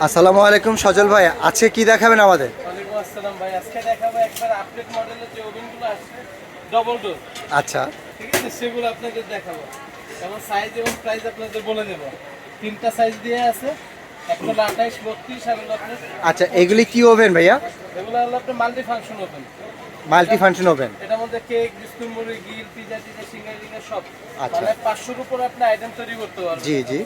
আসসালামু আলাইকুম সজল ভাই, আজকে কি দেখাবেন আমাদের? ওয়ালাইকুম আসসালাম ভাই। আজকে দেখাবো একবার আপডেট মডেলের যে ওভেনগুলো আসছে ডবল ডোর। আচ্ছা ঠিক আছে, সেগুলো আপনাদের দেখাবো। এবং সাইজ এবং প্রাইস আপনাদের বলে দেবো। তিনটা সাইজ দিয়ে আছে, একটা হলো 28, 32 আর হলো আপনার। আচ্ছা, এগুলি কি ওভেন ভাইয়া? এগুলো হলো আপনার multi function oven. Multi function oven. এটার মধ্যে কেক, বিস্কুট, মুড়ি, গিল, পিজা টিজা, সিঙ্গারা সব। আচ্ছা। মানে 500-র উপর আপনি আইটেম তৈরি করতে পারবেন। জি জি।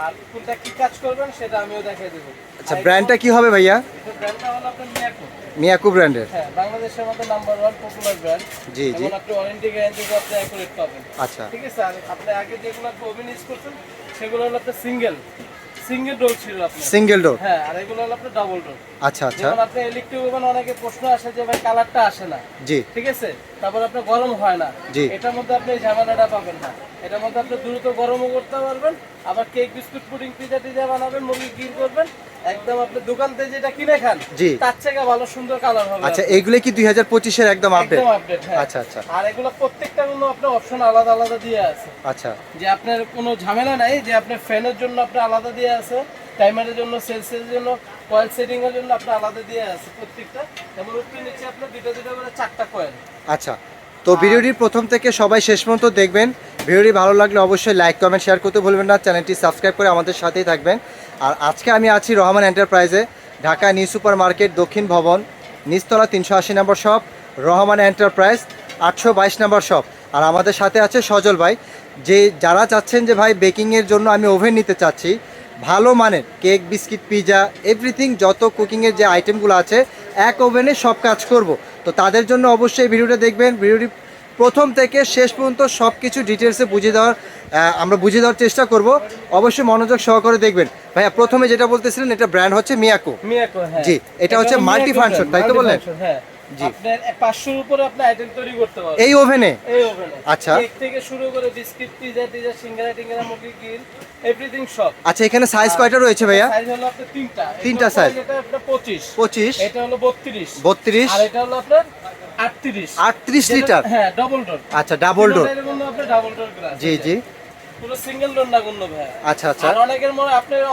আর কোনটা কি কাজ করবেন সেটা আমিও দেখাই দেবো। আচ্ছা, ব্র্যান্ডটা কি হবে ভাইয়া? ব্র্যান্ডটা হলো আপনার মিয়াকো। মিয়াকো ব্র্যান্ডের। হ্যাঁ, বাংলাদেশের মধ্যে নাম্বার 1 পপুলার ব্র্যান্ড। জি জি। এবং আপনি ওয়ারেন্টি গ্যারান্টি আপনি অ্যাকুরেট পাবেন। আচ্ছা ঠিক আছে, আর আপনি আগে যেগুলো ওভেন ইউজ করতেন সেগুলো হলো আপনার সিঙ্গেল ডোর ছিল আপনার। Single door. হ্যাঁ, আর এগুলো হলো আপনার ডাবল ডোর। আচ্ছা আচ্ছা। যেমন আপনি ইলেকট্রিক ওভেন অনেকে প্রশ্ন আসে যে ভাই কালারটা আসে না। জি ঠিক আছে, তারপর আপনার গরম হয় না। জি। এটার মধ্যে আপনি এই ঝামেলাটা পাবেন না। এটার মধ্যে আপনি দ্রুত গরমও করতে পারবেন, আবার কেক, বিস্কুট, পুডিং, পিজা টিজা বানাবেন, মুরগি গিল করবেন। একদম আপনি দোকান থেকে যেটা কিনে খান জি। তার থেকে ভালো সুন্দর কালার হবে। আচ্ছা, এগুলো কি 2025-এর একদম আপডেট? একদম আপডেট, হ্যাঁ। আচ্ছা আচ্ছা। আর এগুলো প্রত্যেকটা কোনো আপনার অপশন আলাদা আলাদা দিয়ে আছে। আচ্ছা। যে আপনার কোনো ঝামেলা নাই, যে আপনার ফ্যানের জন্য আপনার আলাদা দিয়ে আছে, টাইমারের জন্য, সেলসের জন্য, কয়েল সেটিং এর জন্য আপনার আলাদা দিয়ে আছে প্রত্যেকটা। এবং উপরে নিচে আপনার দুটো করে 4টা কয়েল। আচ্ছা, তো ভিডিওটি প্রথম থেকে সবাই শেষ পর্যন্ত দেখবেন। ভিডিওটি ভালো লাগলে অবশ্যই লাইক, কমেন্ট, শেয়ার করতে ভুলবেন না। চ্যানেলটি সাবস্ক্রাইব করে আমাদের সাথেই থাকবেন। আর আজকে আমি আছি রহমান এন্টারপ্রাইজে, ঢাকা নিউ সুপার মার্কেট দক্ষিণ ভবন, নিচতলা 380 নম্বর শপ, রহমান এন্টারপ্রাইজ 822 নম্বর শপ। আর আমাদের সাথে আছে সজল ভাই। যে যারা চাচ্ছেন যে ভাই বেকিংয়ের জন্য আমি ওভেন নিতে চাচ্ছি, ভালো মানের কেক, বিস্কিট, পিজা, এভরিথিং, যত কুকিংয়ের যে আইটেমগুলো আছে এক ওভেনে সব কাজ করব, তো তাদের জন্য অবশ্যই ভিডিওটা দেখবেন। ভিডিওটি প্রথম থেকে শেষ পর্যন্ত সব কিছু ডিটেলসে আমরা বুঝিয়ে দেওয়ার চেষ্টা করব। অবশ্যই মনোযোগ সহকারে দেখবেন। ভাইয়া, প্রথমে যেটা বলতেছিলেন, এটা ব্র্যান্ড হচ্ছে মিয়াকো। হ্যাঁ। জি, এটা হচ্ছে মাল্টি ফাংশন, তাই তো বললেন? হ্যাঁ। জি। আপনার 500-র উপরে আপনি আইটেম তৈরি করতে পারবেন এই ওভেনে? এই ওভেনে। আচ্ছা। কেক থেকে শুরু করে বিস্কিট, পিজা টিজা, সিঙ্গারা টিঙ্গারা, মুরগি গিল, এভরিথিং সব। আচ্ছা, এখানে সাইজ কয়টা রয়েছে ভাইয়া? সাইজ হলো আপনার তিনটা সাইজ। এটা আপনার 25, 25, এটা হলো 32, 32 আর এটা হলো আপনার 38। 38 লিটার। হ্যাঁ, ডাবল ডোর। আচ্ছা, ডাবল ডোর। এর মধ্যে আপনার ডাবল ডোর গ্লাস। জি জি। পুরো সিঙ্গেল ডোর না গুলো ভাই। আচ্ছা আচ্ছা। আর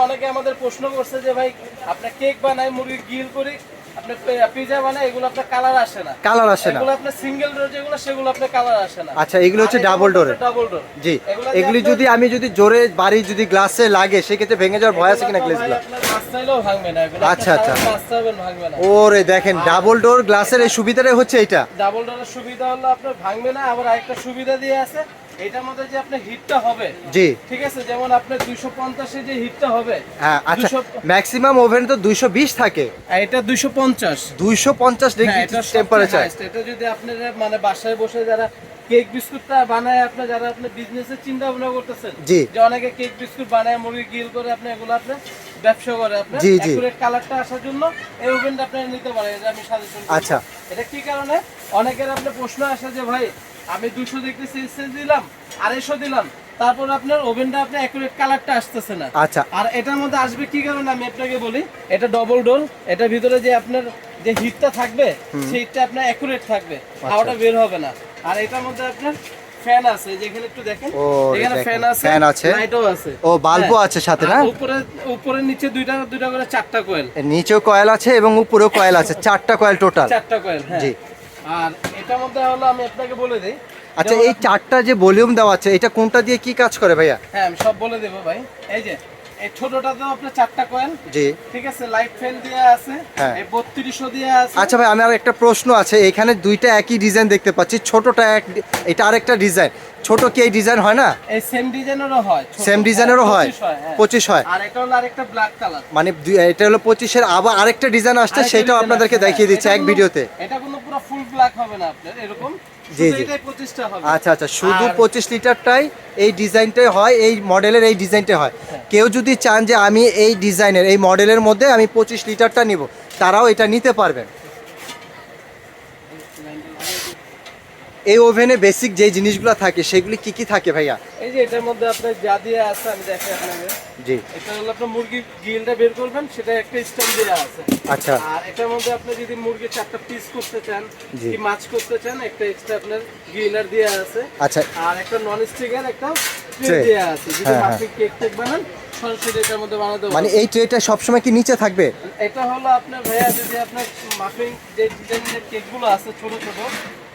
অনেকে আমাদের প্রশ্ন করছে যে ভাই আপনি কেক বানায়, মুরগি গিল করি, আপনি পিজা বানায়, এগুলো আপনার কালার আসে না। কালার আসে না। এগুলো আপনার সিঙ্গেল ডোর যেগুলো, সেগুলো আপনার কালার আসে না। আচ্ছা, এগুলো হচ্ছে ডাবল ডোরের। Double door. জি। এগুলি যদি আমি জোরে বাড়ি যদি গ্লাসে লাগে, সেক্ষেত্রে ভেঙে যাওয়ার ভয় আছে কিনা গ্লাসগুলো? আপনার মাছটাইলেও ভাঙবে না এগুলো। আচ্ছা আচ্ছা। মাছটাইবেন ভাঙবে না। ওরে দেখেন, ডাবল ডোর গ্লাসের এই সুবিধাটাই হচ্ছে এইটা। ডাবল ডোরের সুবিধা হলো আপনার ভাঙবে না। আবার আরেকটা সুবিধা দিয়ে আছে, এটার মধ্যে যে আপনার হিটটা হবে। জি। ঠিক আছে, যেমন আপনার 250 এ যে হিটটা হবে। হ্যাঁ, আচ্ছা। ম্যাক্সিমাম ওভেন তো 220 থাকে। এটা 250। 250 ডিগ্রি টেম্পারেচার। এটা যদি আপনারা মানে বাসায় বসে যারা কেক বিস্কুটটা বানায়, আপনি যারা আপনি বিজনেসের চিন্তা ভাবনা করতেছেন, জি। যে অনেকে কেক বিস্কুট বানায়, মুরগি গিল করে, আপনি এগুলো আপনি ব্যবসা করে, আপনি জি জি। একুরেট কালারটা আসার জন্য এই ওভেনটা আপনি নিতে পারেন। এটা আমি সাজেশন করব। আচ্ছা। এটা কি কারণে অনেকের আপনি প্রশ্ন আসে যে ভাই আমি 200 ডিগ্রি সেলসিয়াস দিলাম, 250 দিলাম, তারপর আপনার ওভেনটা আপনি একুরেট কালারটা আসতেছে না। আচ্ছা। আর এটার মধ্যে আসবে কি কারণে আমি আপনাকে বলি। এটা ডবল ডোর, এটার ভিতরে যে আপনার যে হিটটা থাকবে, সেই হিটটা আপনার একুরেট থাকবে, হাওয়াটা বের হবে না। আর এটার মধ্যে আপনার ফ্যান আছে, যেখানে একটু দেখেন, এখানে ফ্যান আছে, লাইটও আছে। ও, বাল্বও আছে সাথে না? উপরে নিচে দুইটা করে 4টা কয়েল। নিচেও কয়েল আছে এবং উপরেও কয়েল আছে, 4টা কয়েল টোটাল। 4টা কয়েল, হ্যাঁ। জি। আর এটার মধ্যে হলো আমি আপনাকে বলে দেই। আচ্ছা, এই 4টা যে ভলিউম দেওয়া আছে, এটা কোনটা দিয়ে কি কাজ করে ভাইয়া? হ্যাঁ, আমি সব বলে দেবো ভাই। এই যে এই ছোটটাতেও আপনার 4টা কয়েল। জি। ঠিক আছে, লাইট ফ্যান দেয়া আছে। হ্যাঁ। এই 3200 দেয়া আছে। আচ্ছা ভাই, আমি আর একটা প্রশ্ন আছে। এখানে দুইটা একই ডিজাইন দেখতে পাচ্ছি, ছোটটা এটা আরেকটা ডিজাইন। ছোট কি এই ডিজাইন হয় না? এই সেম ডিজাইনেরও হয়। সেম ডিজাইনেরও হয়? 25 হয়। আর এটা হলো আরেকটা ব্ল্যাক কালার। মানে এটা হলো 25-এর, আবার আরেকটা ডিজাইন আসছে, সেটাও আপনাদেরকে দেখিয়ে দিচ্ছে এক ভিডিওতে। এটা কোনো পুরো ফুল ব্ল্যাক হবে না আপনার, এরকম। জি জি। এটাই 25টা হবে। আচ্ছা আচ্ছা, শুধু 25 লিটারটাই এই ডিজাইনটাই হয়, এই মডেলের এই ডিজাইনটাই হয়। কেউ যদি চান যে আমি এই ডিজাইনের এই মডেলের মধ্যে আমি 25 লিটারটা নিব, তারাও এটা নিতে পারবেন। এই ওভেনে বেসিক যে জিনিসগুলো থাকে, সেগুলি কি কি থাকে ভাইয়া? এই যে এটার মধ্যে আপনার যা দিয়ে আছে আমি দেখাই আপনাকে। জি। এটা হলো আপনার মুরগির গিলটা বের করবেন, সেটা একটা স্ট্যান্ড দেওয়া আছে। আচ্ছা। আর এটার মধ্যে আপনি যদি মুরগি 4টা পিস করতে চান, কি মাছ করতে চান, একটা এক্সট্রা আপনার গ্রিলার দেওয়া আছে। আচ্ছা। আর একটা নন স্টিকের একটা ট্রে দেয়া আছে, যদি হ্যাঁ, মাফিন কেক টেক বানান সরাসরি এটার মধ্যে বানাতে মানে পারবেন। এই ট্রেটা সবসময় কি নিচে থাকবে? এটা হলো আপনার ভাইয়া, যদি আপনার মাফিন যে ডিজাইনের কেকগুলো আছে ছোট ছোট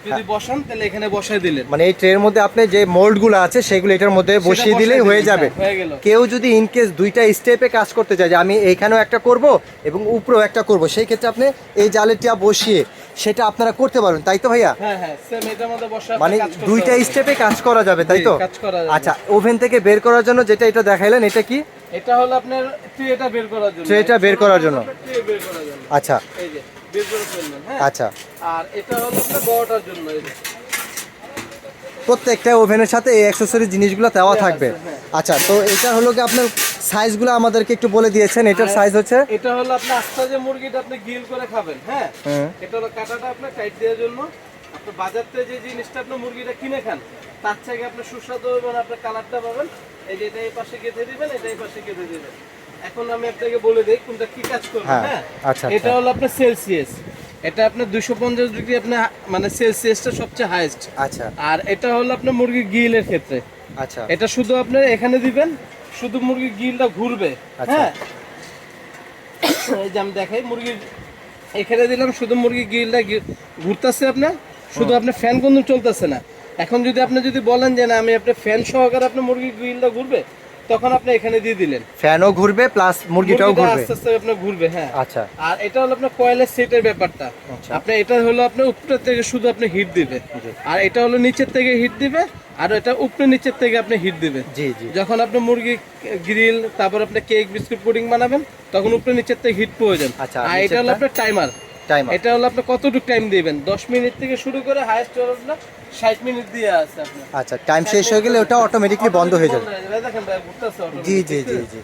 যদি বসান তাহলে এখানে বসায় দিলেন, মানে এই ট্রের মধ্যে আপনি যে মোল্ডগুলো আছে সেগুলো এটার মধ্যে সেটা বসিয়ে দিলেই হয়ে দিলেন, যাবে। হ্যাঁ, হয়ে গেল। কেউ যদি ইনকেস দুইটা স্টেপে কাজ করতে চায় যে আমি এইখানেও একটা করব এবং উপরেও একটা করব, সেই ক্ষেত্রে আপনি এই জালেটিয়া বসিয়ে সেটা আপনারা করতে পারবেন, তাই তো ভাইয়া? হ্যাঁ হ্যাঁ, সেম এটার মধ্যে বসায় মানে কাজ করতে দুইটা পারবেন। স্টেপে কাজ করা যাবে, তাই তো? জি, কাজ করা যাবে। আচ্ছা, ওভেন থেকে বের করার জন্য যেটা এটা দেখাইলেন, এটা কি? এটা হলো আপনার ট্রেটা বের করার জন্য। ট্রেটা বের করার জন্য। ট্রে বের করার জন্য। আচ্ছা এই যে বের করে ফেললেন, হ্যাঁ। আচ্ছা, আর এটা হলো আপনার বড়টার জন্য, এই যে। প্রত্যেকটা ওভেনের সাথে এই অ্যাক্সেসরি জিনিসগুলো দেওয়া দেওয়া থাকবে। আছে, হ্যাঁ। আচ্ছা, তো এটা হলো কি আপনার সাইজগুলো আমাদেরকে একটু বলে দিয়েছেন, এটার আর সাইজ হচ্ছে এটা হলো আপনার আস্তা যে মুরগিটা আপনি গ্রিল করে খাবেন, হ্যাঁ। হুম। এটা হলো কাটাটা আপনার টাইট দেওয়ার জন্য। আপনি বাজার থেকে যে জিনিসটা আপনি মুরগিটা কিনে খান তার থেকে আপনি সুস্বাদু এবং আপনার কালারটা পাবেন। এই যে এটা এই পাশে গেঁথে দিবেন, এটা এই পাশে গেঁথে দিবেন। এখন আমি আপনাকে বলে দেই কোনটা কি কাজ করবে, হ্যাঁ, হ্যাঁ। আচ্ছা, এটা হলো আপনার সেলসিয়াস, এটা আপনার 250 ডিগ্রি আপনার মানে সেলসিয়াসটা সবচেয়ে হাইয়েস্ট। আচ্ছা আর এটা হলো আপনার মুরগির গ্রিলের ক্ষেত্রে। আচ্ছা এটা শুধু আপনার এখানে দিবেন, শুধু মুরগির গ্রিলটা ঘুরবে, আচ্ছা। হ্যাঁ। এই যে আমি দেখাই, মুরগির এখানে দিলাম, শুধু মুরগির গ্রিলটা ঘুরতেছে আপনার, শুধু আপনার ফ্যান কিন্তু চলতেছে না। এখন যদি আপনি যদি বলেন যে না আমি আপনার ফ্যান সহকারে আপনার মুরগির গ্রিলটা ঘুরবে, তখন আপনি এখানে দিয়ে দিলেন, ফ্যানও ঘুরবে প্লাস মুরগিটাও মুরগিটা ঘুরবে। আস্তে আস্তে আপনার ঘুরবে, হ্যাঁ। আচ্ছা আর এটা হলো আপনার কয়েলের সেটের ব্যাপারটা। আচ্ছা। আপনি এটা হলো আপনার উপরের থেকে শুধু আপনি হিট দিবে, জি। আর এটা হলো নিচের থেকে হিট দিবে, আর এটা উপরে নিচের থেকে আপনি হিট দিবে। জি জি যখন আপনি মুরগি গ্রিল, তারপর আপনি কেক বিস্কুট পুডিং বানাবেন, তখন উপরে নিচের থেকে হিট প্রয়োজন। আচ্ছা, আর এটা হলো নিচেরটা? আপনার টাইমার। টাইমার। এটা হলো আপনি কতটুকু টাইম দিবেন, 10 মিনিট থেকে শুরু করে হাইয়েস্ট হলো আপনার 60 মিনিট দিয়ে আছে আপনার। আচ্ছা, টাইম শেষ হয়ে গেলে ওটা অটোমেটিকলি বন্ধ হয়ে যাবে। দেখেন ভাই ঘুরতেছে জি automatic, জি জি দেখছেন? জি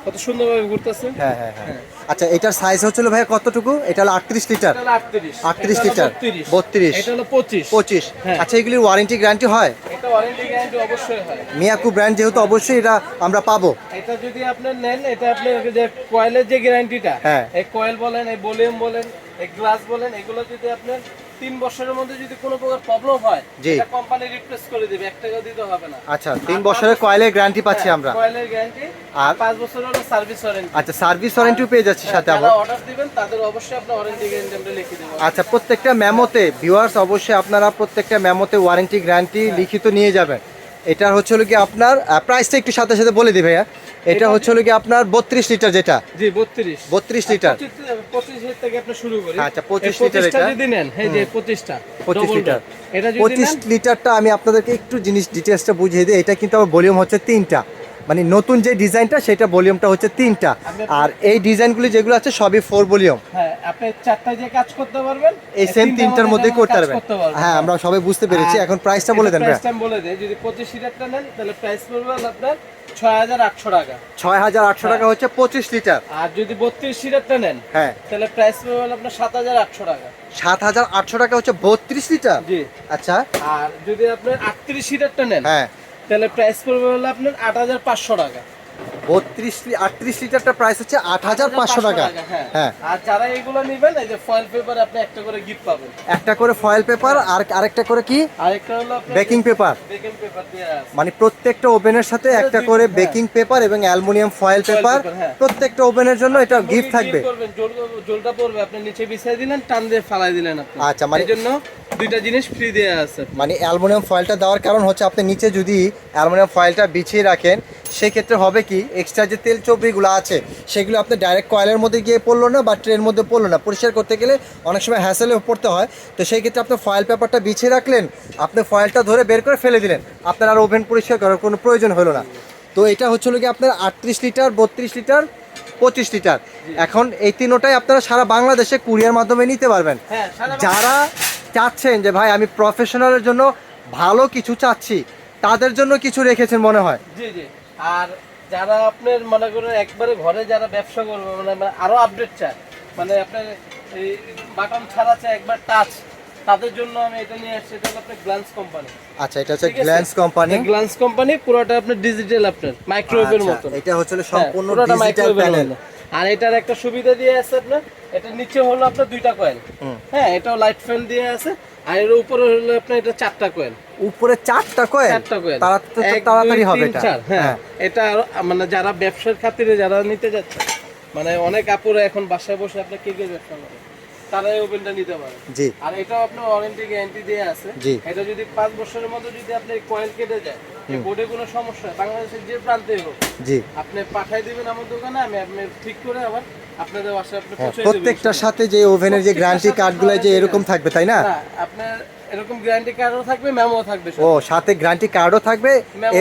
কত সুন্দরভাবে ঘুরতেছে। হ্যাঁ হ্যাঁ হ্যাঁ। আচ্ছা, এটার সাইজ হচ্ছিল ভাই কতটুকু? এটা হলো 38 লিটার। এটা হলো 38, 38 এটা হলো লিটার, 32, 32, এটা হলো 25। 25। হ্যাঁ। আচ্ছা, এগুলির ওয়ারেন্টি গ্যারান্টি হয়? এটা ওয়ারেন্টি গ্যারান্টি অবশ্যই হয়। মিয়াকু ব্র্যান্ড যেহেতু, অবশ্যই এটা আমরা পাবো। এটা যদি আপনি নেন, এটা আপনার যে কয়েলের যে গ্যারান্টিটা, হ্যাঁ। এই কয়েল বলেন, এই ভলিউম বলেন, এই গ্লাস বলেন, এগুলো যদি আপনার 3 বছরের মধ্যে যদি কোনো প্রকার প্রবলেম হয়, জি। এটা কোম্পানি রিপ্লেস করে দিবে, 1 টাকা দিতে হবে না। আচ্ছা, 3 বছরের কয়েলের গ্যারান্টি পাচ্ছি আমরা। কয়েলের গ্যারান্টি আর আর 5 বছরের হলো সার্ভিস ওয়ারেন্টি। আচ্ছা, সার্ভিস ওয়ারেন্টিও পেয়ে যাচ্ছি সাথে আবার। যারা অর্ডার দিবেন তাদের অবশ্যই আপনার ওয়ারেন্টি গ্যারান্টি আমরা লিখে দেব। আচ্ছা, প্রত্যেকটা মেমোতে ভিউয়ার্স অবশ্যই আপনারা প্রত্যেকটা মেমোতে ওয়ারেন্টি গ্যারান্টি লিখিত নিয়ে যাবেন। এটার হচ্ছে হলো কি আপনার প্রাইসটা একটু সাথে সাথে বলে দিই ভাইয়া। এটা হচ্ছে হলো কি আপনার 32 লিটার, যেটা জি 32 32 লিটার। 25 থেকে আপনি শুরু করি। আচ্ছা, 25 এই লিটার 25টা এটা। যদি নেন, এই যে 25টা 25 লিটার। এটা যদি 25 নেন, লিটারটা আমি আপনাদেরকে একটু জিনিস ডিটেলসটা বুঝিয়ে দিই। এটা কিন্তু আমার ভলিউম হচ্ছে 3টা, মানে নতুন যে ডিজাইনটা সেটা ভলিউমটা হচ্ছে 3টা। আর এই ডিজাইনগুলি যেগুলো আছে সবই 4 ভলিউম। হ্যাঁ, আপনি 4টা যে কাজ করতে পারবেন, এই সেম 3টার মধ্যেই করতে কাজ পারবেন। করতে পারবেন। হ্যাঁ, আমরা সবাই বুঝতে পেরেছি। আর এখন প্রাইসটা বলে দেন ভাইয়া। প্রাইসটা আমি বলে দেই, যদি 25 লিটারটা নেন তাহলে প্রাইস পড়বে হলো আপনার 6800 টাকা। 6800 টাকা হচ্ছে 25 লিটার। আর যদি 32 লিটারটা নেন, হ্যাঁ, তাহলে প্রাইস পড়বে হলো আপনার 7800 টাকা। 7800 টাকা হচ্ছে 32 লিটার। জি। আচ্ছা, আর যদি আপনার 38 লিটারটা নেন, হ্যাঁ, তাহলে প্রাইস পড়বে হলো আপনার 8500 টাকা। 38 লিটারটা প্রাইস হচ্ছে 8500 টাকা। হ্যাঁ, আর যারা এগুলো নেবেন, এই যে ফয়েল পেপার আপনি একটা করে গিফট পাবেন। একটা করে ফয়েল পেপার আর আরেকটা করে কি আরেকটা হলো আপনার বেকিং পেপার। বেকিং পেপার দেয়া আছে। মানে প্রত্যেকটা ওভেনের সাথে একটা করে হ্যাঁ। বেকিং পেপার এবং অ্যালুমিনিয়াম ফয়েল পেপার, পেপার, হ্যাঁ। প্রত্যেকটা ওভেনের জন্য এটা গিফট থাকবে। করবেন, জলটা পড়বে, আপনি নিচে বিছিয়ে দিলেন, টান দিয়ে ফালাই দিলেন আপনি। আচ্ছা, মানে এই জন্য দুইটা জিনিস ফ্রি দেয়া আছে। মানে অ্যালুমিনিয়াম ফয়েলটা দেওয়ার কারণ হচ্ছে আপনি নিচে যদি অ্যালুমিনিয়াম ফয়েলটা বিছিয়ে রাখেন, সেক্ষেত্রে হবে কি এক্সট্রা যে তেল চর্বিগুলো আছে সেগুলো আপনি ডাইরেক্ট কয়েলের মধ্যে গিয়ে পড়লো না বা ট্রের মধ্যে পড়লো না, পরিষ্কার করতে গেলে অনেক সময় হ্যাসেলে পড়তে হয়। তো সেই ক্ষেত্রে আপনি ফয়েল পেপারটা বিছিয়ে রাখলেন, আপনি ফয়েলটা ধরে বের করে ফেলে দিলেন, আপনার আর ওভেন পরিষ্কার করার কোনো প্রয়োজন হলো না। তো এটা হচ্ছে কি আপনার 38 লিটার, 32 লিটার, 25 লিটার। এখন এই তিনোটাই আপনারা সারা বাংলাদেশে কুরিয়ার মাধ্যমে নিতে পারবেন। হ্যাঁ, যারা চাচ্ছেন যে ভাই আমি প্রফেশনালের জন্য ভালো কিছু চাচ্ছি, তাদের জন্য কিছু রেখেছেন মনে হয়। জি জি। আর যারা আপনার মনে করেন একবারে ঘরে যারা ব্যবসা করবে, মানে আরো আপডেট চায়, মানে আপনার এই বাটন ছাড়া চায় একবার টাচ, তাদের জন্য আমি এটা নিয়ে আসছি। এটা হলো আপনার গ্ল্যান্স কোম্পানি। আচ্ছা, এটা হচ্ছে গ্ল্যান্স কোম্পানি। গ্ল্যান্স কোম্পানি পুরোটা আপনার ডিজিটাল, আপনার মাইক্রোওয়েভের মতো। এটা হচ্ছে সম্পূর্ণ পুরোটা ডিজিটাল মাইক্রোওয়েভের প্যানেল। মতো। আর এটার একটা সুবিধা দিয়ে আছে আপনার, এটা নিচে হলো আপনার 2টা কয়েল, হ্যাঁ এটাও লাইট ফ্যান দিয়ে আছে, আর এর উপরে হলো আপনার এটা 4টা কয়েল, উপরে 4টা কয়েল, 4টা কয়েল তাড়াতাড়ি হবে এটা। হ্যাঁ এটা মানে যারা ব্যবসার খাতিরে যারা নিতে যাচ্ছে, মানে অনেক আপুরা এখন বাসায় বসে আপনার কেকের ব্যবসা করে, তারা এই ওভেনটা নিতে পারে। জি। আর এটাও আপনার ওয়ারেন্টি গ্যারান্টি দিয়ে আছে। জি। এটা যদি 5 বছরের মধ্যে যদি আপনার কয়েল কেটে যায়, এই বোর্ডে কোনো সমস্যা হয়, বাংলাদেশের যে প্রান্তেই হোক, জি, আপনি পাঠিয়ে দিবেন আমার দোকানে, আমি আপনি ঠিক করে আবার আপনাদের বাসায় আপনি পৌঁছে দেব। প্রত্যেকটার সাথে যে ওভেনের যে গ্যারান্টি কার্ডগুলো যে এরকম থাকবে তাই না? না, আপনার এরকম গ্যারান্টি কার্ডও থাকবে, মেমোও থাকবে। ও, সাথে গ্যারান্টি কার্ডও থাকবে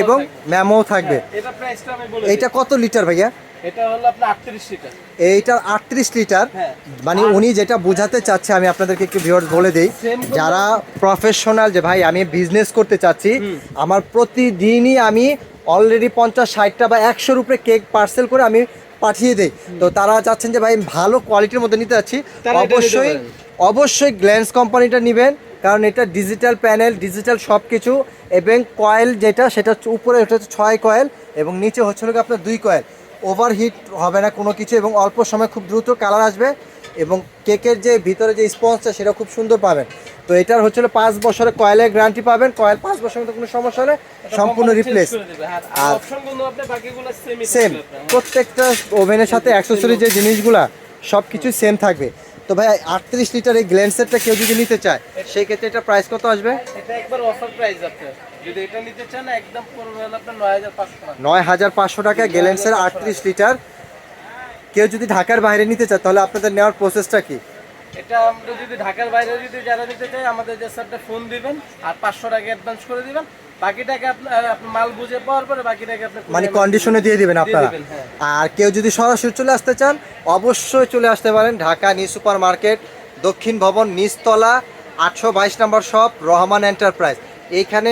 এবং মেমোও থাকবে। এটা প্রাইসটা আমি বলে এটা কত লিটার ভাইয়া? এটা হলো আপনার 38 লিটার। এইটা 38 লিটার। হ্যাঁ। মানে উনি যেটা বোঝাতে চাচ্ছে, আমি আপনাদেরকে একটু ভিউয়ার্স বলে দেই, যারা প্রফেশনাল, যে ভাই আমি বিজনেস করতে চাচ্ছি, আমার প্রতিদিনই আমি অলরেডি 50-60টা বা 100-র উপরে কেক পার্সেল করে আমি পাঠিয়ে দেই, তো তারা চাচ্ছেন যে ভাই ভালো কোয়ালিটির মধ্যে নিতে যাচ্ছি, অবশ্যই গ্ল্যান্স কোম্পানিটা নেবেন, কারণ এটা ডিজিটাল প্যানেল, ডিজিটাল সব কিছু, এবং কয়েল যেটা সেটা উপরে ওটা হচ্ছে 6 কয়েল এবং নিচে হচ্ছে আপনার 2 কয়েল। ওভারহিট হবে না কোনো কিছু, এবং অল্প সময় খুব দ্রুত কালার আসবে, এবং কেকের যে ভিতরে যে স্পঞ্জটা সেটা খুব সুন্দর পাবেন। তো এটার হচ্ছে 5 বছরের কয়েলের গ্যারান্টি পাবেন, কয়েল 5 বছরের মধ্যে কোনো সমস্যা হলে সম্পূর্ণ রিপ্লেস। আর অপশনগুলো আপনি বাকিগুলো সেম, প্রত্যেকটা ওভেনের সাথে অ্যাকসেসরি যে জিনিসগুলা সব কিছু সেম থাকবে। তো ভাই 38 লিটার এই গ্ল্যান্সেরটা কেউ যদি নিতে চায়, সেই ক্ষেত্রে এটা প্রাইস কত আসবে? এটা একবার অফার প্রাইস আপনার, যদি এটা নিতে চান একদম পড়বে হলো আপনার 9500 টাকা। 9500 টাকা গ্ল্যান্সের 38 লিটার। কেউ যদি ঢাকার বাইরে নিতে চায় তাহলে আপনাদের নেওয়ার প্রসেসটা কি? এটা আমরা যদি ঢাকার বাইরে যদি যারা নিতে চাই, আমাদের যে স্যারটা ফোন দিবেন আর 500 টাকা অ্যাডভান্স করে দিবেন, বাকি টাকা আপনি মাল বুঝে পাওয়ার পরে বাকি টাকা আপনি মানে কন্ডিশনে দিয়ে দিবেন আপনারা। হ্যাঁ। আর কেউ যদি সরাসরি চলে আসতে চান, অবশ্যই চলে আসতে পারেন ঢাকা নিউ সুপার মার্কেট, দক্ষিণ ভবন, নিচতলা, 822 নম্বর শপ, রহমান এন্টারপ্রাইজ। এইখানে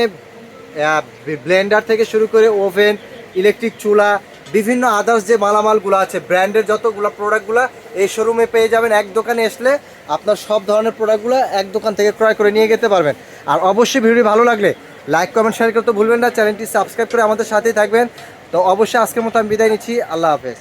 ব্লেন্ডার থেকে শুরু করে ওভেন, ইলেকট্রিক চুলা, বিভিন্ন আদার্স যে মালামালগুলো আছে, ব্র্যান্ডের যতগুলো প্রোডাক্টগুলো এই শোরুমে পেয়ে যাবেন। এক দোকানে আসলে আপনার সব ধরনের প্রোডাক্টগুলো এক দোকান থেকে ক্রয় করে নিয়ে যেতে পারবেন। আর অবশ্যই ভিডিওটি ভালো লাগলে লাইক, কমেন্ট, শেয়ার করতে ভুলবেন না। চ্যানেলটি সাবস্ক্রাইব করে আমাদের সাথেই থাকবেন। তো অবশ্যই আজকের মতো আমি বিদায় নিচ্ছি। আল্লাহ হাফেজ।